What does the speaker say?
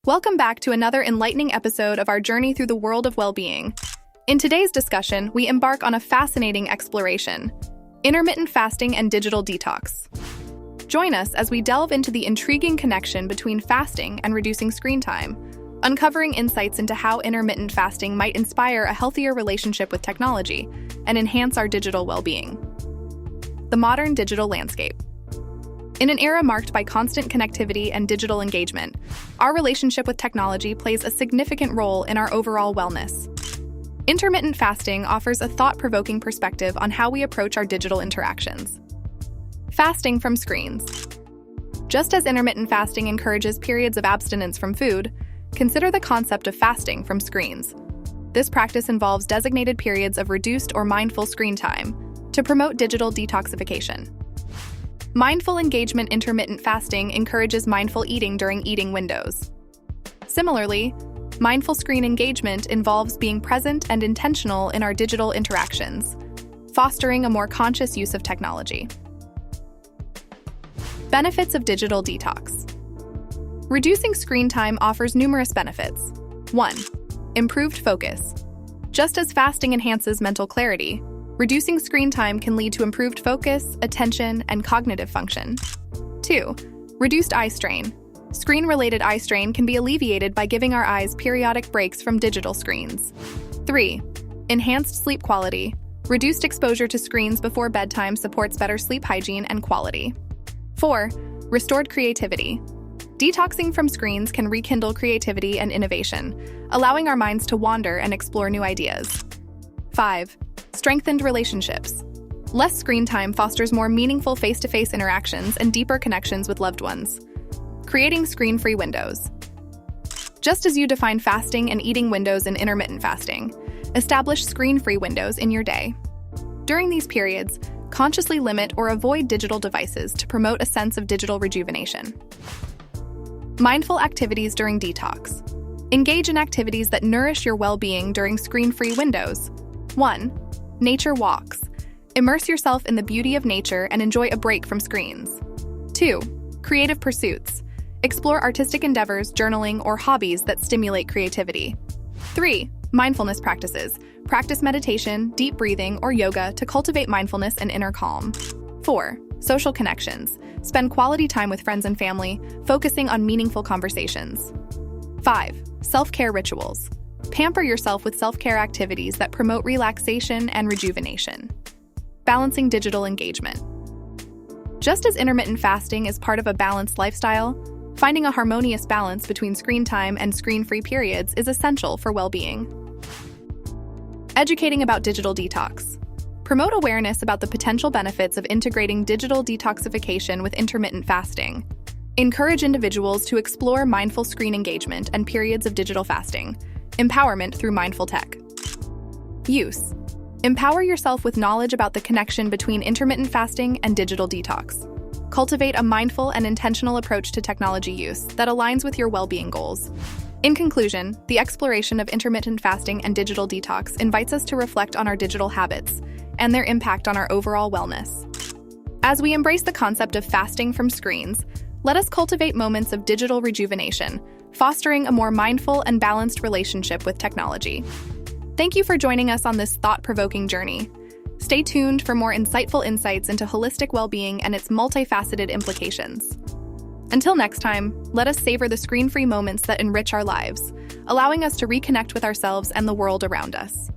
Welcome back to another enlightening episode of our journey through the world of well-being. In today's discussion, we embark on a fascinating exploration: intermittent fasting and digital detox. Join us as we delve into the intriguing connection between fasting and reducing screen time, uncovering insights into how intermittent fasting might inspire a healthier relationship with technology and enhance our digital well-being. The modern digital landscape. In an era marked by constant connectivity and digital engagement, our relationship with technology plays a significant role in our overall wellness. Intermittent fasting offers a thought-provoking perspective on how we approach our digital interactions. Fasting from screens. Just as intermittent fasting encourages periods of abstinence from food, consider the concept of fasting from screens. This practice involves designated periods of reduced or mindful screen time to promote digital detoxification. Mindful engagement intermittent fasting encourages mindful eating during eating windows. Similarly, mindful screen engagement involves being present and intentional in our digital interactions, fostering a more conscious use of technology. Benefits of digital detox. Reducing screen time offers numerous benefits. 1. Improved focus. Just as fasting enhances mental clarity, reducing screen time can lead to improved focus, attention, and cognitive function. 2. Reduced eye strain. Screen-related eye strain can be alleviated by giving our eyes periodic breaks from digital screens. 3. Enhanced sleep quality. Reduced exposure to screens before bedtime supports better sleep hygiene and quality. 4. Restored creativity. Detoxing from screens can rekindle creativity and innovation, allowing our minds to wander and explore new ideas. 5. Strengthened relationships. Less screen time fosters more meaningful face-to-face interactions and deeper connections with loved ones. Creating screen-free windows. Just as you define fasting and eating windows in intermittent fasting, establish screen-free windows in your day. During these periods, consciously limit or avoid digital devices to promote a sense of digital rejuvenation. Mindful activities during detox. Engage in activities that nourish your well-being during screen-free windows. 1. Nature walks. Immerse yourself in the beauty of nature and enjoy a break from screens. 2. Creative pursuits. Explore artistic endeavors, journaling, or hobbies that stimulate creativity. 3. Mindfulness practices. Practice meditation, deep breathing, or yoga to cultivate mindfulness and inner calm. 4. Social connections. Spend quality time with friends and family, focusing on meaningful conversations. 5. Self-care rituals. Pamper yourself with self-care activities that promote relaxation and rejuvenation. Balancing digital engagement. Just as intermittent fasting is part of a balanced lifestyle, finding a harmonious balance between screen time and screen-free periods is essential for well-being. Educating about digital detox. Promote awareness about the potential benefits of integrating digital detoxification with intermittent fasting. Encourage individuals to explore mindful screen engagement and periods of digital fasting. Empowerment through mindful tech. Use. Empower yourself with knowledge about the connection between intermittent fasting and digital detox. Cultivate a mindful and intentional approach to technology use that aligns with your well-being goals. In conclusion, the exploration of intermittent fasting and digital detox invites us to reflect on our digital habits and their impact on our overall wellness. As we embrace the concept of fasting from screens, let us cultivate moments of digital rejuvenation, fostering a more mindful and balanced relationship with technology. Thank you for joining us on this thought-provoking journey. Stay tuned for more insightful insights into holistic well-being and its multifaceted implications. Until next time, let us savor the screen-free moments that enrich our lives, allowing us to reconnect with ourselves and the world around us.